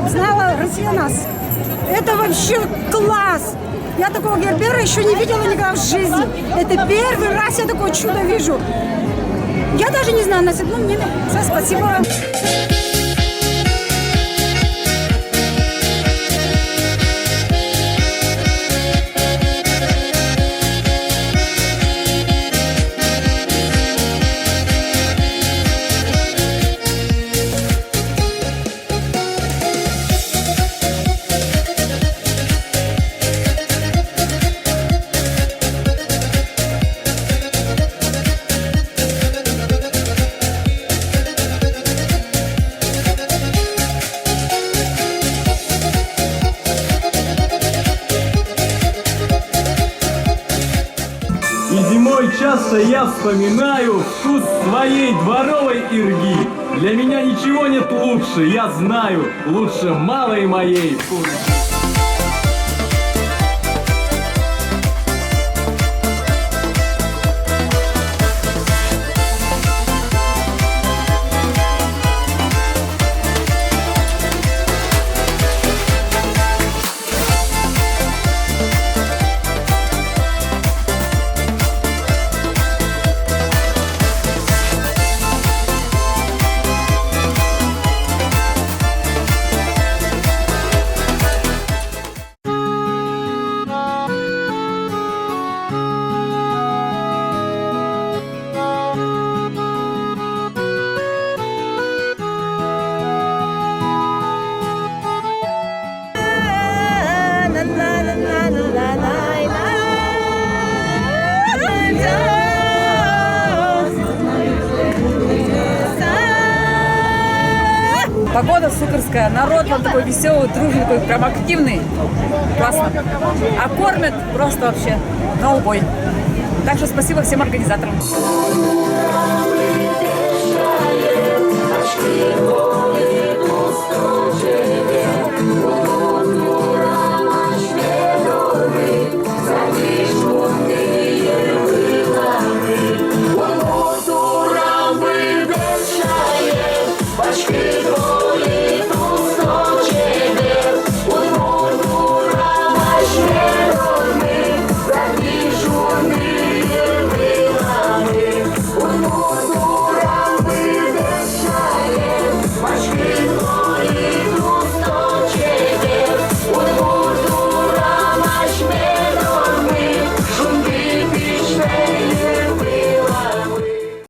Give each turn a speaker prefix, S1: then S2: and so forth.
S1: знала Россия нас. Это вообще класс! Я такого Гербера еще не видела никогда в жизни. Это первый раз я такое чудо вижу. Я даже не знаю, на седьмом небе. Все, спасибо.
S2: И зимой часто я вспоминаю вкус своей дворовой ирги. Для меня ничего нет лучше, я знаю, лучше малой моей.
S3: Погода суперская, народ он такой веселый, дружный, такой прям активный. Классно. А кормят просто вообще на убой. Так что спасибо всем организаторам.